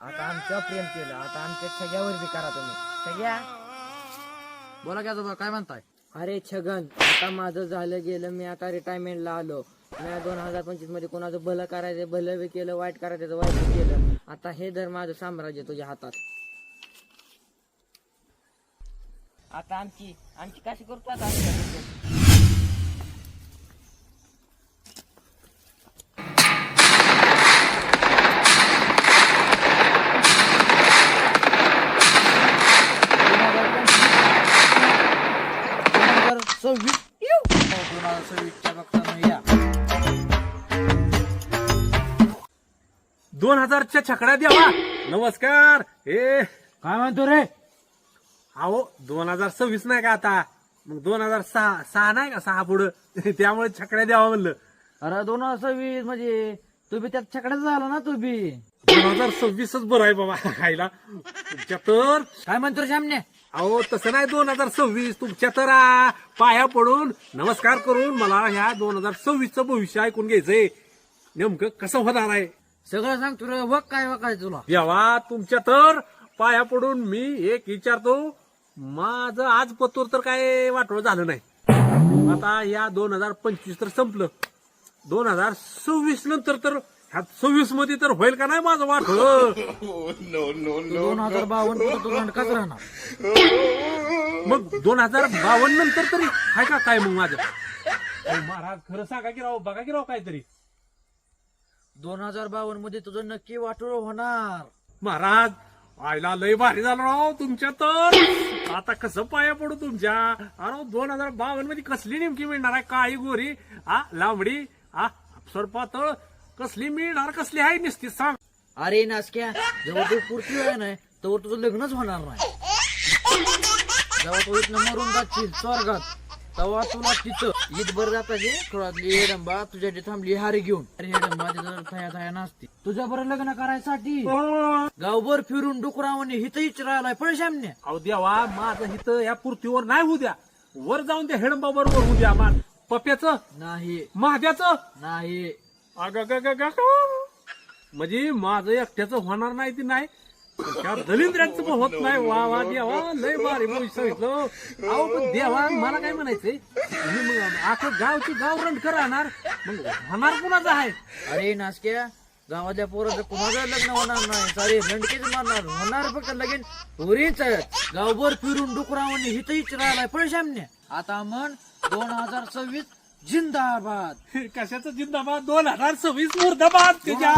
आता आमच्यावर प्रेम केलं, आता आमच्या छग्यावर बी करा तुम्ही. छग्या, बोला की आजोबा, काय म्हणताय? अरे छगन, आता माझं झालं गेलं, मी आता रिटायरमेंटला आलो. मी 2025 मध्ये कोणाचं भलं करायचं भलं बी केलं, वाईट करायचं वाईट बी केलं. आता हे धर माझं साम्राज्य तुझ्या हातात. आता आमची आमची कशी करतो आता आमच्या सव्वीस 2026च्या बघताना या 2000च्या छकड्या द्यावा. नमस्कार. हे काय म्हणतो रे? अहो 2026 नाही का आता, मग 2006 नाही का, 6 पुढं त्यामुळे छकड्या द्यावा म्हणलं. अरे 2026 म्हणजे तू बी त्यात छकड्याच झाला ना तू बी. 2026च बरं आहे बाबा. खायला तुमच्या तर काय म्हणतो सामने? अहो तसं नाही, 2026 तुमच्या तर पाया पडून नमस्कार करून मला ह्या 2026चं भविष्य ऐकून घ्यायचंय. नेमकं कसं होणार आहे सगळं सांग तुला. वक काय वकाय तुला? देवा, तुमच्या तर पाया पडून मी एक विचारतो. माझं आज पतूर तर काय वाटोळ झालं नाही. आता या 2025 तर संपलं, 2026 नंतर तर ह्या 26 मध्ये तर होईल का नाही माझं वाटोळ. 2052 तुझा दंडकाच राहणार. मग 2052 नंतर तरी आहे का काय मग माझं? अहो महाराज, खरं सांगा की राव, बघा की राव काहीतरी. 2052 मध्ये तुझं नक्की वाटोळ होणार. महाराज, आयला लय भारी झालं राव तुमच्या तर. आता कसं पाया पडू तुमच्या. अरे 2052 मध्ये कसली नेमकी मिळणार आहे? काळी गोरी लांबडी सरपातळ कसली मिळणार? कसली आहे नुसती सांग. अरे नासक्या, जेव्हा तू पुरती आहे नाही तेव्हा तुझं लग्नच होणार नाही. जेव्हा तू इथनं मरून जाशील स्वर्गात, तेव्हा तुला तिथं ईद बरं जाताचे थोडातली हेडंबा तुझ्या थांबली हारी घेऊन. अरे हेडंबा तिथं थया थया नसते. तुझ्या बरं लग्न करायसाठी गावभर फिरून डुकरावाने हित इचरायलाय पैशामने. अहो देवा, माझं हिथं या पृथ्वीवर नाही होऊ द्या, वर जाऊन त्या हेडंबा बरोबर होऊ द्या. मान पप्याचं नाही महाद्याचं नाही. म्हणजे माझं एकट्याचं होणार नाही ती नाही, त्या दलिंद्रांचं पण होत नाही. वा वा देवा, लय भारी भविष्य सांगितलं. अहो पण देवा, मला काय म्हणायचंय, मी मग आखं गावची गाव रणकर राहणार, मग होणार कुणाचं आहे? अरे नासक्या, गावातल्या पोराचं कुणाचं लग्न होणार नाही. सारे लंडकेच मारणार. होणार फक्त लगीन पोरीच. गावभर फिरून डुकरावाने हित इचरायलाय पैशामने. आता म्हण 2026 जिंदाबाद. कशाचं जिंदाबाद? 2026 मुर्दाबाद. त्याच्या